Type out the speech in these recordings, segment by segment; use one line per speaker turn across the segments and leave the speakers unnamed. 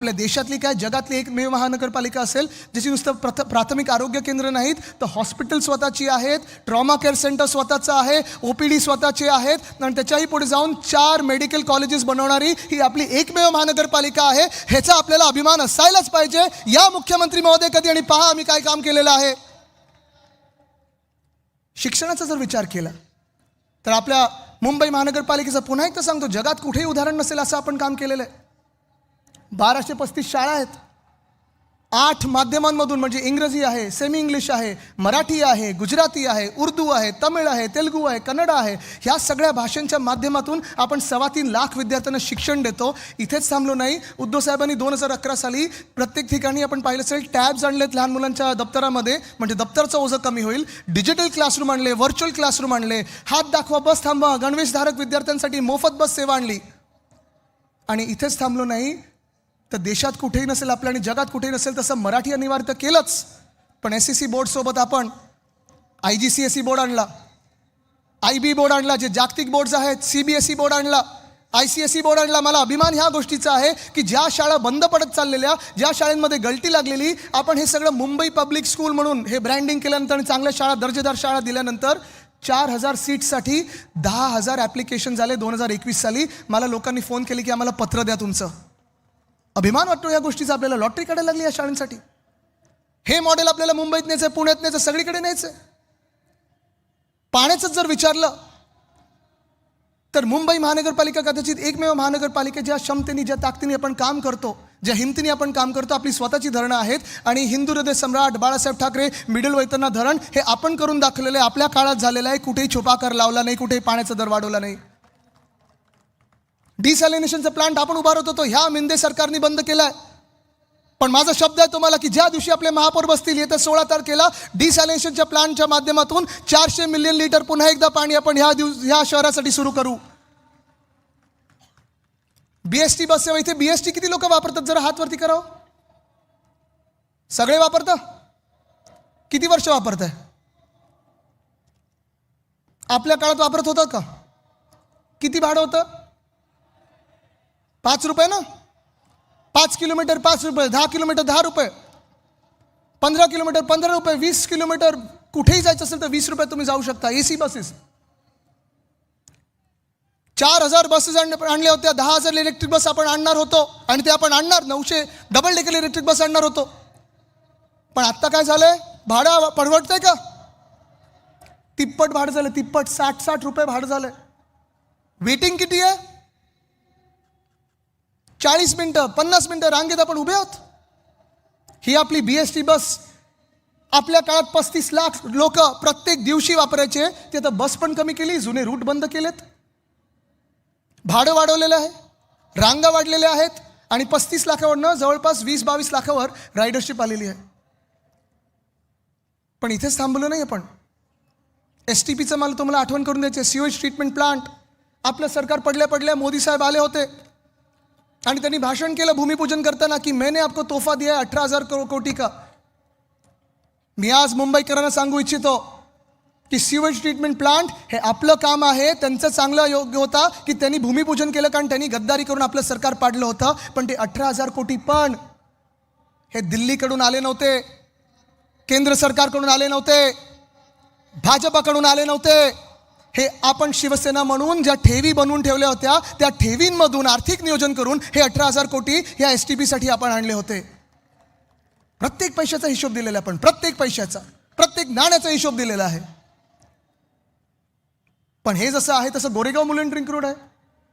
आपल्या देशातली काय जगातली एकमेव महानगरपालिका असेल ज्याची नुसतं प्राथमिक आरोग्य केंद्र नाहीत तर हॉस्पिटल स्वतःची आहेत, ट्रॉमा केअर सेंटर स्वतःचं आहे, OPD स्वतःचे आहेत आणि त्याच्याही पुढे जाऊन 4 मेडिकल कॉलेजेस बनवणारी ही आपली एकमेव महानगरपालिका आहे. ह्याचा आपल्याला अभिमान असायलाच पाहिजे. या मुख्यमंत्री महोदय कधी आणि पहा आम्ही काय काम केलेलं आहे. शिक्षणाचा जर विचार केला तर आपल्या मुंबई महानगरपालिकेचं पुन्हा एकदा सांगतो, जगात कुठेही उदाहरण नसेल असं आपण काम केलेलं आहे. 1235 शाळा आहेत. 8 माध्यमांमधून म्हणजे इंग्रजी आहे, सेमी इंग्लिश आहे, मराठी आहे, गुजराती आहे, उर्दू आहे, तमिळ आहे, तेलुगू आहे, कन्नड आहे, ह्या सगळ्या भाषांच्या माध्यमातून आपण 3.25 लाख विद्यार्थ्यांना शिक्षण देतो. इथेच थांबलो नाही. उद्धव साहेबांनी 2011 साली प्रत्येक ठिकाणी आपण पाहिलं असेल टॅब्स आणलेत लहान मुलांच्या दप्तरामध्ये, म्हणजे दप्तरचं ओझं कमी होईल. डिजिटल क्लासरूम आणले, व्हर्च्युअल क्लासरूम आणले, हात दाखवा बस थांबवा, गणवेशधारक विद्यार्थ्यांसाठी मोफत बस सेवा आणली. आणि इथेच थांबलो नाही तर देशात कुठेही नसेल आपल्या आणि जगात कुठेही नसेल तसं मराठी अनिवार्य तर केलंच, पण SEC बोर्डसोबत आपण IGCSE बोर्ड आणला, IB बोर्ड आणला, जे जागतिक बोर्ड्स आहेत, CBSE बोर्ड आणला, ICSE बोर्ड आणला. मला अभिमान ह्या गोष्टीचा आहे की ज्या शाळा बंद पडत चाललेल्या, ज्या शाळांमध्ये गळती लागलेली, आपण हे सगळं मुंबई पब्लिक स्कूल म्हणून हे ब्रँडिंग केल्यानंतर आणि चांगल्या शाळा, दर्जेदार शाळा दिल्यानंतर 4000 सीट्ससाठी 10,000 ॲप्लिकेशन झाले 2021 साली. मला लोकांनी फोन केले की आम्हाला पत्र द्या तुमचं. अभिमान वाटतो या गोष्टीचा आपल्याला. लॉटरी काढायला लागली या शाळांसाठी. हे मॉडेल आपल्याला मुंबईत न्यायचं आहे, पुण्यात न्यायचं, सगळीकडे न्यायचं आहे. पाण्याचंच जर विचारलं तर मुंबई महानगरपालिका कदाचित एकमेव महानगरपालिका ज्या क्षमतेने, ज्या ताकदीने आपण काम करतो, ज्या हिमतीने आपण काम करतो. आपली स्वतःची धरणं आहेत आणि हिंदू हृदय सम्राट बाळासाहेब ठाकरे मिडल वैतरणा धरण हे आपण करून दाखवलेलं आहे. आपल्या काळात झालेलं आहे. कुठेही छुपा कर लावला नाही, कुठेही पाण्याचा दर वाढवला नाही. डिसॅलिनेशनचा प्लांट आपण उभारत होतो, ह्या मिंदे सरकारने बंद केलाय. पण माझा शब्द आहे तुम्हाला की ज्या दिवशी आपले महापौर बसतील येत्या 16 तारखेला डिसॅलिनेशनच्या प्लांटच्या माध्यमातून 400 मिलियन लिटर पुन्हा एकदा पाणी आपण ह्या शहरासाठी सुरू करू. BST बस सेवा, इथे BST किती लोक वापरतात जरा हात वरती करावं. सगळे वापरता? किती वर्ष वापरताय? आपल्या काळात वापरत होतं का? किती भाडं होतं? 5 रुपये ना. 5 किलोमीटर 5 रुपये, 10 किलोमीटर 10 रुपये, 15 किलोमीटर 15 रुपये, 20 किलोमीटर कुठेही जायचं असेल तर 20 रुपये तुम्ही जाऊ शकता. AC बसेस 4000 बसेस आणले होत्या. 10,000 इलेक्ट्रिक बस आपण आणणार होतो आणि ते आपण आणणार 900 डबल डेकर इलेक्ट्रिक बस आणणार होतो. पण आत्ता काय झालंय? भाडं परवडतंय का? तिप्पट भाडं झालं. तिप्पट 60 रुपये भाडं झालंय. वेटिंग किती आहे? 40 मिनिटं 50 मिनिटं रांगेत आपण उभे आहोत. ही आपली BST बस आपल्या काळात 35 लाख लोक प्रत्येक दिवशी वापरायचे. ते आता बस पण कमी केली, जुने रूट बंद केलेत, भाडं वाढवलेलं आहे, रांगा वाढलेल्या आहेत आणि 35 लाखावरनं जवळपास 20-22 लाखावर रायडरशिप आलेली आहे. पण इथेच थांबलो नाही आपण. STPचं मला तुम्हाला आठवण करून द्यायचे. सिवेज ट्रीटमेंट प्लांट आपलं सरकार पडल्या मोदी साहेब आले होते आणि त्यांनी भाषण केलं भूमिपूजन करताना की मैंने आपको तोहफा दिया 18,000 कोटी का. मी आज मुंबईकरांना सांगू इच्छितो की सिवेज ट्रीटमेंट प्लांट हे आपलं काम आहे. त्यांचं चांगलं योग्य होता की त्यांनी भूमिपूजन केलं, कारण त्यांनी गद्दारी करून आपलं सरकार पाडलं होतं. पण ते 18,000 कोटी पण हे दिल्लीकडून आले नव्हते, केंद्र सरकारकडून आले नव्हते, भाजपाकडून आले नव्हते. हे आपण शिवसेना म्हणून ज्या ठेवी बनवून ठेवल्या होत्या त्या ठेवींमधून आर्थिक नियोजन करून हे 18,000 कोटी ह्या STPसाठी आपण आणले होते. प्रत्येक पैशाचा हिशोब दिलेला आपण, प्रत्येक पैशाचा, प्रत्येक नाण्याचा हिशोब दिलेला आहे. पण हे जसं आहे तसं गोरेगाव मुलुंड रिंग रोड आहे.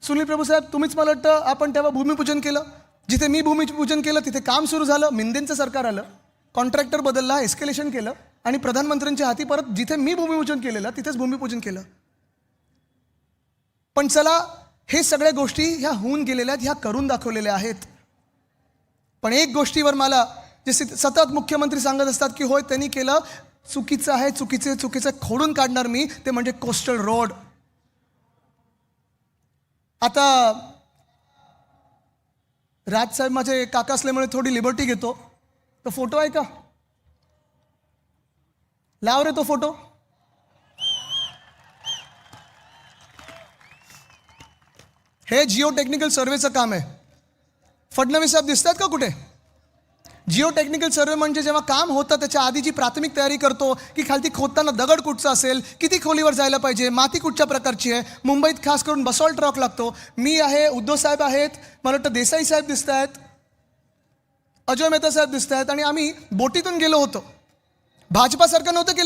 सुनील प्रभू साहेब, तुम्हीच मला वाटतं आपण तेव्हा भूमिपूजन केलं. जिथे मी भूमिपूजन केलं तिथे काम सुरू झालं. मिंदेंचं सरकार आलं, कॉन्ट्रॅक्टर बदलला, एस्केलेशन केलं आणि प्रधानमंत्र्यांच्या हाती परत जिथे मी भूमिपूजन केलेलं तिथेच भूमिपूजन केलं. पण चला, हे सगळ्या गोष्टी ह्या होऊन गेलेल्या आहेत, ह्या करून दाखवलेल्या आहेत. पण एक गोष्टीवर मला जे सतत मुख्यमंत्री सांगत असतात की होय त्यांनी केलं, चुकीचं आहे, चुकीचं खोडून काढणार मी, ते म्हणजे कोस्टल रोड. आता राजसाहेब माझे काका असल्यामुळे थोडी लिबर्टी घेतो. तो फोटो आहे का? लाव रे तो फोटो. हे जिओ टेक्निकल सर्वेचं काम आहे. फडणवीस साहेब दिसत आहेत का कुठे? जिओ टेक्निकल सर्वे म्हणजे जेव्हा काम होतं त्याच्या आधी जी प्राथमिक तयारी करतो की खालती खोदताना दगड कुठचा असेल, किती खोलीवर जायला पाहिजे, माती कुठच्या प्रकारची आहे. मुंबईत खास करून बसॉल्ट रॉक लागतो. मी आहे, उद्धव साहेब आहेत, मला वाटतं देसाई साहेब दिसत आहेत, अजय मेहता साहेब दिसत आहेत, आणि आम्ही बोटीतून गेलो होतो. भाजपा सरकार नव्हतं केलं